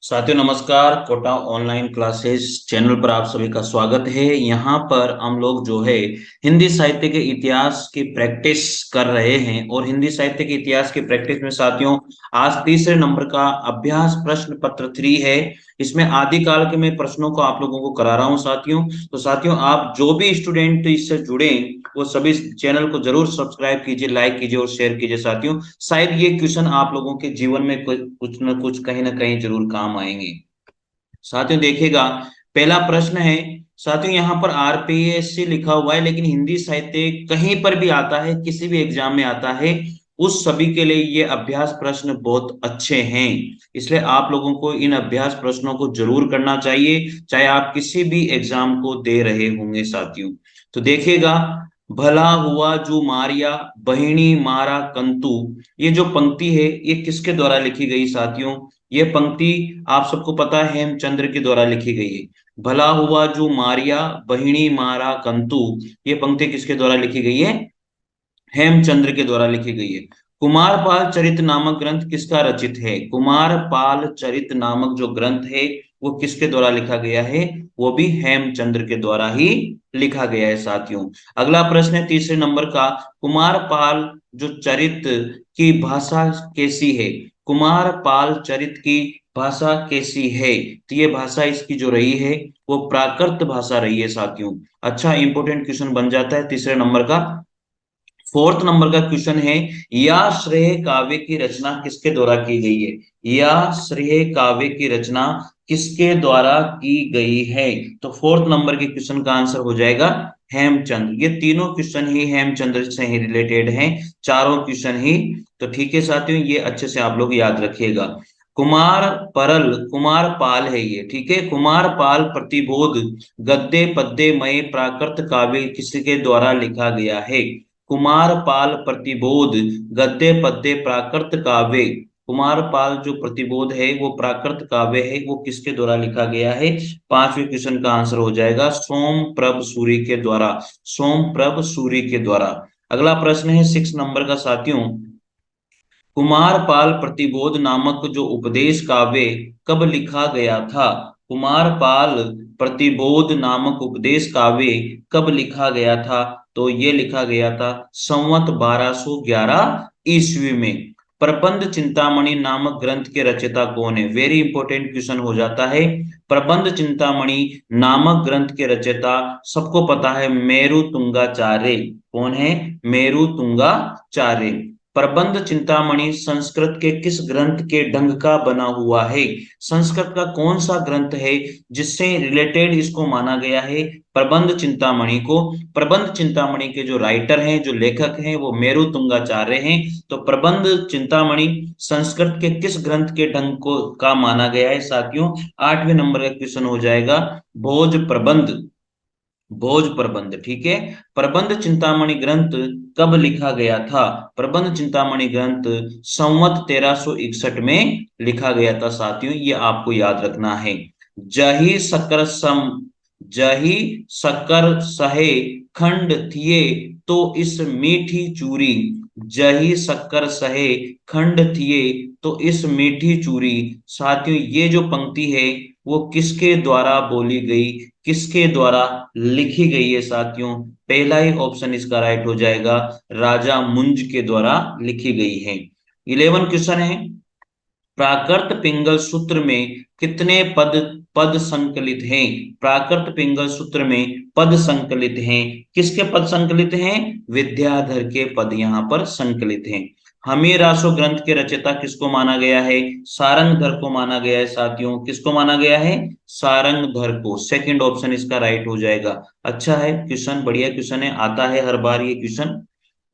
साथियों नमस्कार। Kota online classes channel पर आप सभी का स्वागत है। यहाँ पर हम लोग जो है हिंदी साहित्य के इतिहास की प्रैक्टिस कर रहे हैं और हिंदी साहित्य के इतिहास की प्रैक्टिस में साथियों आज तीसरे नंबर का अभ्यास प्रश्न पत्र 3 है। इसमें आदिकाल के मैं प्रश्नों को आप लोगों को करा रहा हूँ साथियों। तो साथियों आप जो भी स्टूडेंट इससे जुड़े वो सभी चैनल को जरूर सब्सक्राइब कीजिए, लाइक कीजिए और शेयर कीजिए साथियों। शायद ये क्वेश्चन आप लोगों के जीवन में कुछ न कुछ कहीं ना कहीं जरूर काम आएंगे साथियों। देखिएगा, पहला प्रश्न है साथियों, यहाँ पर आरपीएससी लिखा हुआ है लेकिन हिंदी साहित्य कहीं पर भी आता है, किसी भी एग्जाम में आता है, उस सभी के लिए ये अभ्यास प्रश्न बहुत अच्छे हैं। इसलिए आप लोगों को इन अभ्यास प्रश्नों को जरूर करना चाहिए, चाहे आप किसी भी एग्जाम को दे रहे होंगे साथियों। तो देखिएगा, भला हुआ जो मारिया बहिणी मारा कंतु, ये जो पंक्ति है ये किसके द्वारा लिखी गई साथियों? ये पंक्ति आप सबको पता है हेमचंद्र के द्वारा लिखी गई है। भला हुआ जो मारिया बहिणी मारा कंतु, ये पंक्ति किसके द्वारा लिखी गई है? हेमचंद्र के द्वारा लिखी गई है। कुमारपाल चरित नामक ग्रंथ किसका रचित है? कुमारपाल चरित नामक जो ग्रंथ है वो किसके द्वारा लिखा गया है? वो भी हेमचंद्र के द्वारा ही लिखा गया है साथियों। अगला प्रश्न है तीसरे नंबर का, कुमारपाल जो चरित की भाषा कैसी है? कुमारपाल चरित की भाषा कैसी है? तो ये भाषा इसकी जो रही है वो प्राकृत भाषा रही है साथियों। अच्छा, इंपोर्टेंट क्वेश्चन बन जाता है तीसरे नंबर का। फोर्थ नंबर का क्वेश्चन है, या श्रेय काव्य की रचना किसके द्वारा की गई है? या श्रेय काव्य की रचना किसके द्वारा की गई है? तो फोर्थ नंबर के क्वेश्चन का आंसर हो जाएगा हेमचंद्र। ये तीनों क्वेश्चन ही हेमचंद्र से ही रिलेटेड हैं, चारों क्वेश्चन ही। तो ठीक है साथियों, ये अच्छे से आप लोग याद रखिएगा। कुमार परल कुमार पाल है ये, ठीक है। कुमार पाल प्रतिबोध गद्य पद्यमय प्राकृत काव्य किसके द्वारा लिखा गया है? कुमारपाल प्रतिबोध गद्य पद्य प्राकृत काव्य, कुमारपाल जो प्रतिबोध है वो प्राकृत काव्य है, वो किसके द्वारा लिखा गया है? पांचवें क्वेश्चन का आंसर हो जाएगा सोम प्रभ सूरी के द्वारा। सोम प्रभ सूरी के द्वारा। अगला प्रश्न है सिक्स नंबर का साथियों, कुमारपाल प्रतिबोध नामक जो उपदेश काव्य कब लिखा गया था? कुमारपाल प्रतिबोध नामक उपदेश काव्य कब लिखा गया था? तो ये लिखा गया था संवत 1211 ईस्वी में। प्रबंध चिंतामणि नामक ग्रंथ के रचयिता कौन है? वेरी इंपॉर्टेंट क्वेश्चन हो जाता है। प्रबंध चिंतामणि नामक ग्रंथ के रचयिता सबको पता है, मेरु तुंगाचार्य। कौन है? मेरु तुंगाचार्य। प्रबंध चिंतामणि संस्कृत के किस ग्रंथ के ढंग का बना हुआ है? संस्कृत का कौन सा ग्रंथ है जिससे रिलेटेड इसको माना गया है प्रबंध चिंतामणि को? प्रबंध चिंतामणि के जो राइटर हैं, जो लेखक हैं, वो मेरु तुंगाचार्य हैं। तो प्रबंध चिंतामणि संस्कृत के किस ग्रंथ के ढंग को का माना गया है साथियों? आठवें नंबर का क्वेश्चन हो जाएगा भोज प्रबंध। भोज प्रबंध, ठीक है। प्रबंध चिंतामणि ग्रंथ कब लिखा गया था? प्रबंध चिंतामणि ग्रंथ संवत 1361 में लिखा गया था साथियों, ये आपको याद रखना है। जही शक्कर सम जही शक्कर सहे खंड थिए तो इस मीठी चूरी। जही शक्कर सहे खंड थिए तो इस मीठी चूरी। साथियों ये जो पंक्ति है वो किसके द्वारा बोली गई, किसके द्वारा लिखी गई है साथियों? पहला ही ऑप्शन इसका राइट हो जाएगा, राजा मुंज के द्वारा लिखी गई है। 11 क्वेश्चन है, प्राकृत पिंगल सूत्र में कितने पद पद संकलित हैं? प्राकृत पिंगल सूत्र में पद संकलित हैं। किसके पद संकलित हैं? विद्याधर के पद यहाँ पर संकलित हैं। हमीर रासो ग्रंथ के रचयिता किसको माना गया है? सारंगधर को माना गया है साथियों। किसको माना गया है? सारंगधर को। सेकंड ऑप्शन इसका राइट हो जाएगा। अच्छा है क्वेश्चन, बढ़िया क्वेश्चन है, आता है हर बार ये क्वेश्चन।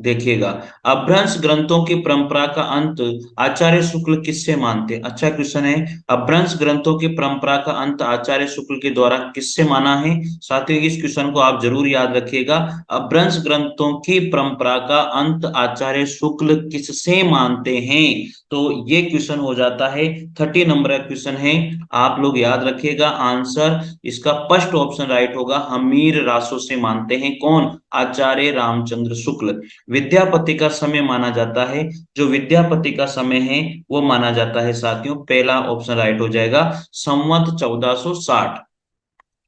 देखिएगा, अपभ्रंश ग्रंथों की परंपरा का अंत आचार्य शुक्ल किससे मानते? अच्छा क्वेश्चन है, अपभ्रंश ग्रंथों की परंपरा का अंत आचार्य शुक्ल के द्वारा किससे माना है? साथियों इस क्वेश्चन को आप जरूर याद रखिएगा। अपभ्रंश ग्रंथों की परंपरा का अंत आचार्य शुक्ल किससे मानते हैं? तो ये क्वेश्चन हो जाता है 30 नंबर का क्वेश्चन है, आप लोग याद रखिएगा। आंसर इसका फर्स्ट ऑप्शन राइट होगा, हमीर रासो से मानते हैं। कौन? आचार्य रामचंद्र शुक्ल। विद्यापति का समय माना जाता है। जो विद्यापति का समय है वो माना जाता है साथियों, पहला ऑप्शन राइट हो जाएगा, संवत 1460।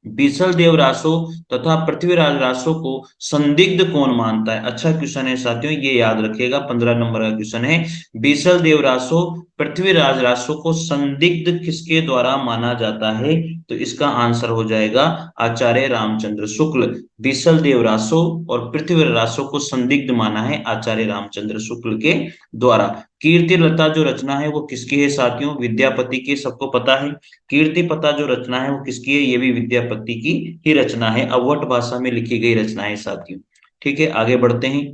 बीसल देव रासो तथा पृथ्वीराज रासो को संदिग्ध कौन मानता है? अच्छा क्वेश्चन है साथियों, ये याद रखिएगा, 15 नंबर का क्वेश्चन है। बीसल देव रासो पृथ्वीराज रासो को संदिग्ध किसके द्वारा माना जाता है? तो इसका आंसर हो जाएगा आचार्य रामचंद्र शुक्ल। बीसल देव रासो और पृथ्वीराज रासो को संदिग्ध माना है आचार्य रामचंद्र शुक्ल के द्वारा। कीर्ति लता जो रचना है वो किसकी है साथियों? विद्यापति की, सबको पता है। कीर्ति पता जो रचना है वो किसकी है? ये भी विद्यापति की ही रचना है, अवध भाषा में लिखी गई रचना है साथियों। ठीक है, आगे बढ़ते हैं।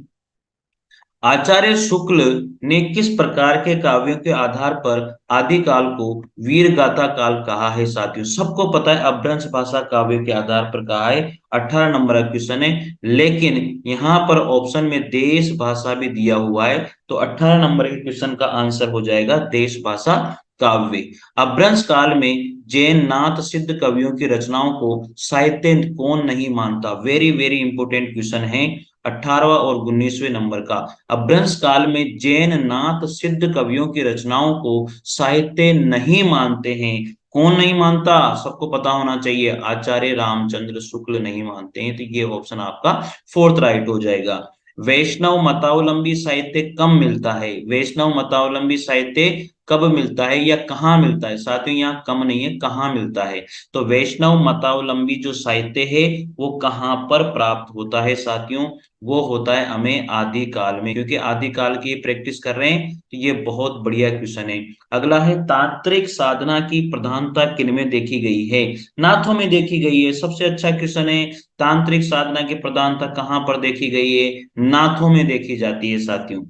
आचार्य शुक्ल ने किस प्रकार के काव्यों के आधार पर आदिकाल को वीर गाथा काल कहा है साथियों? सबको पता है अपभ्रंश भाषा काव्यों के आधार पर कहा है, 18 नंबर का क्वेश्चन है। लेकिन यहाँ पर ऑप्शन में देश भाषा भी दिया हुआ है, तो 18 नंबर के क्वेश्चन का आंसर हो जाएगा देश भाषा काव्य। अपभ्रंश काल में जैन नाथ सिद्ध कवियों की रचनाओं को साहित्य कौन नहीं मानता? वेरी वेरी इंपोर्टेंट क्वेश्चन है, 18वां और 19वें नंबर का। अपभ्रंश काल में जैन नाथ सिद्ध कवियों की रचनाओं को साहित्य नहीं मानते हैं। कौन नहीं मानता? सबको पता होना चाहिए, आचार्य रामचंद्र शुक्ल नहीं मानते हैं, तो ये ऑप्शन आपका फोर्थ राइट हो जाएगा। वैष्णव मतावलंबी साहित्य कब मिलता है? वैष्णव मतावलंबी साहित्य कब मिलता है या कहाँ मिलता है साथियों? यहाँ कम नहीं है, कहाँ मिलता है? तो वैष्णव मतावलंबी जो साहित्य है वो कहाँ पर प्राप्त होता है साथियों? वो होता है हमें आदिकाल में, क्योंकि आदिकाल की प्रैक्टिस कर रहे हैं, तो ये बहुत बढ़िया क्वेश्चन है। अगला है, तांत्रिक साधना की प्रधानता किनमें देखी गई है? नाथों में देखी गई है, सबसे अच्छा क्वेश्चन है। तांत्रिक साधना की प्रधानता कहाँ पर देखी गई है? नाथों में देखी जाती है साथियों।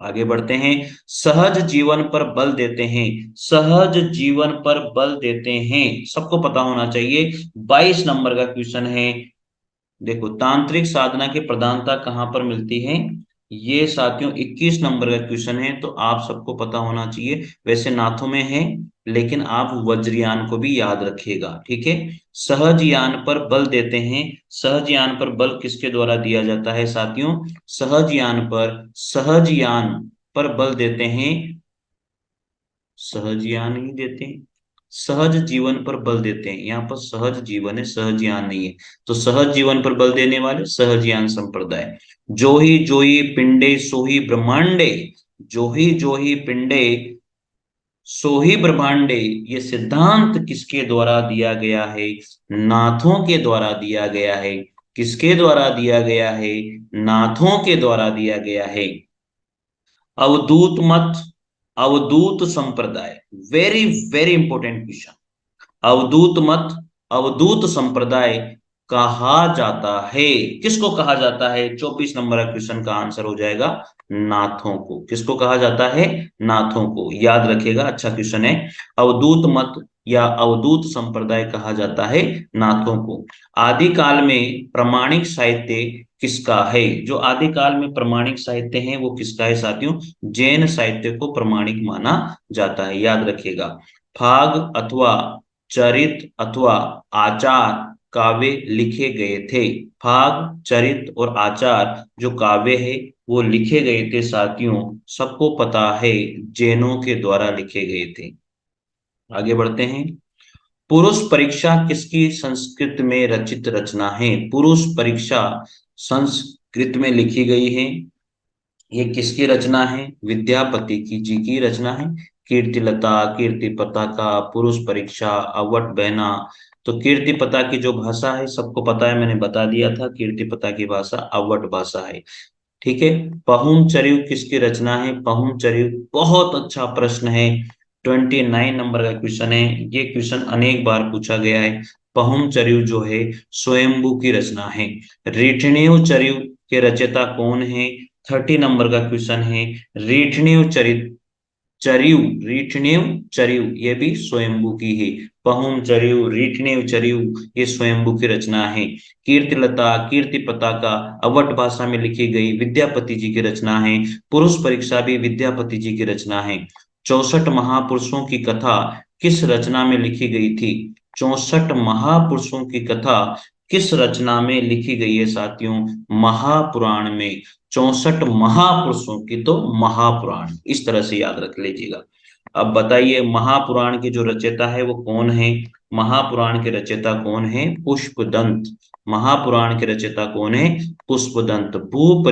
आगे बढ़ते हैं। सहज जीवन पर बल देते हैं, सहज जीवन पर बल देते हैं, सबको पता होना चाहिए, 22 नंबर का क्वेश्चन है। देखो, तांत्रिक साधना की प्रधानता कहाँ पर मिलती है? ये साथियों 21 नंबर का क्वेश्चन है, तो आप सबको पता होना चाहिए। वैसे नाथों में है, लेकिन आप वज्रयान को भी याद रखिएगा, ठीक है। सहज यान पर बल देते हैं, सहज यान पर बल किसके द्वारा दिया जाता है साथियों? सहज यान पर बल देते हैं, सहज यान ही देते हैं, सहज जीवन पर बल देते हैं। यहाँ पर सहज जीवन है, सहज यान नहीं है, तो सहज जीवन पर बल देने वाले सहज यान संप्रदाय। जोही जोही पिंडे सोही ब्रह्मांडे, जोही जोही पिंडे सोही ब्रह्मांडे, ये सिद्धांत किसके द्वारा दिया गया है? नाथों के द्वारा दिया गया है। किसके द्वारा दिया गया है? नाथों के द्वारा दिया गया है। अवधूत मत, अवधूत संप्रदाय, वेरी वेरी इंपॉर्टेंट क्वेश्चन। अवधूत मत, अवधूत संप्रदाय कहा जाता है, किसको कहा जाता है? 24 नंबर का क्वेश्चन का आंसर हो जाएगा नाथों को। किसको कहा जाता है? नाथों को, याद रखिएगा, अच्छा क्वेश्चन है। अवधूत मत या अवधूत संप्रदाय कहा जाता है नाथों को। आदिकाल में प्रमाणिक साहित्य किसका है? जो आदिकाल में प्रमाणिक साहित्य है वो किसका है साथियों? जैन साहित्य को प्रमाणिक माना जाता है, याद रखिएगा। फाग अथवा चरित अथवा आचार काव्य लिखे गए थे। फाग, चरित और आचार जो काव्य है वो लिखे गए थे साथियों, सबको पता है, जैनों के द्वारा लिखे गए थे। आगे बढ़ते हैं। पुरुष परीक्षा किसकी संस्कृत में रचित रचना है? पुरुष परीक्षा संस्कृत में लिखी गई है, ये किसकी रचना है? विद्यापति की जी की रचना है। कीर्तिलता, कीर्ति पताका, पुरुष परीक्षा, अवट बहना। तो कीर्ति पता की जो भाषा है सबको पता है, मैंने बता दिया था, कीर्ति पता की भाषा अवट भाषा है, ठीक है। पहुम चरिव किसकी रचना है? पहुम चरिव, बहुत अच्छा प्रश्न है, 29 नंबर का क्वेश्चन है, ये क्वेश्चन अनेक बार पूछा गया है। पहुम चरिव जो है स्वयंभू की रचना है। रीठनेव चरिव के रचयिता कौन है? 30 नंबर का क्वेश्चन है। रीठनेव चरित चरिव, रीठनेव चरिव, ये भी स्वयंभू की है। पहुम चरिव, रीठनेव चरिव, ये स्वयंभू की रचना है। कीर्तिलता, कीर्ति पताका अवट भाषा में लिखी गई विद्यापति जी की रचना है। पुरुष परीक्षा भी विद्यापति जी की रचना है। 64 महापुरुषों की कथा किस रचना में लिखी गई थी? 64 महापुरुषों की कथा किस रचना में लिखी गई है साथियों? महापुराण में। 64 महापुरुषों की तो महापुराण, इस तरह से याद रख लीजिएगा। अब बताइए महापुराण के जो रचयिता है वो कौन है? महापुराण के रचयिता कौन है? पुष्पदंत। महापुराण के रचयिता कौन है? पुष्पदंत। भू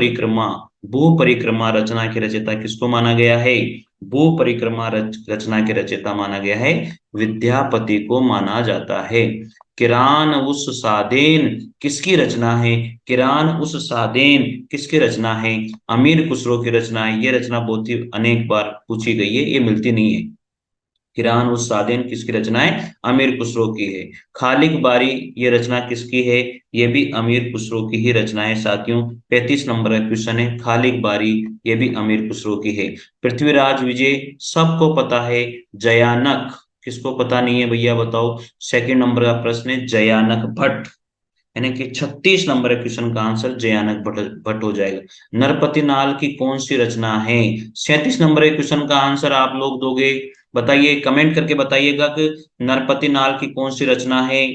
परिक्रमा रचना के रचयिता किसको माना गया है? भू परिक्रमा रचना के रचयिता माना गया है विद्यापति को माना जाता है। किरान उस सादेन किसकी रचना है? किरान उस सादेन किसकी रचना है? अमीर खुसरो की रचना है। ये रचना बहुत ही अनेक बार पूछी गई है, ये मिलती नहीं है। किरान उस सादेन किसकी रचना है? अमीर खुसरो की है। खालिक बारी ये रचना किसकी है? ये भी अमीर खुसरो की ही रचना है साथियों। 35 नंबर का क्वेश्चन है, खालिक बारी ये भी अमीर खुसरो की है। पृथ्वीराज विजय सबको पता है। जयानक किसको पता नहीं है भैया बताओ? सेकंड नंबर का प्रश्न है जयानक भट्ट, यानी कि 36 नंबर क्वेश्चन का आंसर जयानक भट्ट हो जाएगा। नरपति नाल की कौन सी रचना है? 37 नंबर के क्वेश्चन का आंसर आप लोग दोगे? बताइए, कमेंट करके बताइएगा कि नरपति नाल की कौन सी रचना है।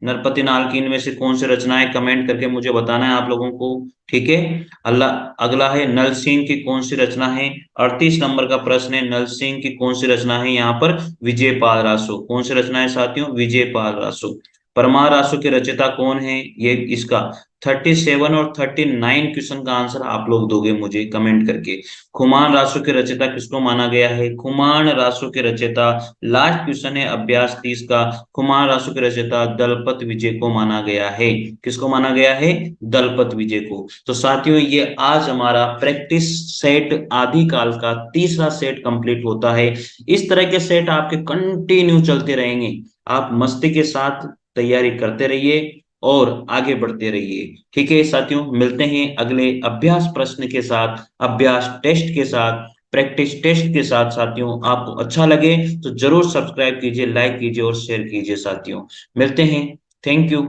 नरपति नाल की इनमें से कौन सी रचना है, कमेंट करके मुझे बताना है आप लोगों को। ठीक है। अल्लाह, अगला है नल सिंह की कौन सी रचना है? 38 नंबर का प्रश्न है, नल सिंह की कौन सी रचना है? यहाँ पर विजयपाल रासो। कौन सी रचना है साथियों? विजयपाल रासो। परमार रासो के रचयिता कौन है? ये इसका 37 और 39 क्वेश्चन का आंसर आप लोग दोगे मुझे कमेंट करके। खुमान रासो के रचयिता किसको माना गया है? खुमान रासो के रचयिता, लास्ट क्वेश्चन है अभ्यास 30 का, खुमान रासो के रचयिता दलपत विजय को माना गया है। किसको माना गया है? दलपत विजय को। तो साथियों ये आज हमारा प्रैक्टिस सेट आदिकाल का तीसरा सेट कंप्लीट होता है। इस तरह के सेट आपके कंटिन्यू चलते रहेंगे। आप मस्ती के साथ तैयारी करते रहिए और आगे बढ़ते रहिए। ठीक है साथियों, मिलते हैं अगले अभ्यास प्रश्न के साथ, अभ्यास टेस्ट के साथ, प्रैक्टिस टेस्ट के साथ। साथियों आपको अच्छा लगे तो जरूर सब्सक्राइब कीजिए, लाइक कीजिए और शेयर कीजिए साथियों। मिलते हैं। Thank you.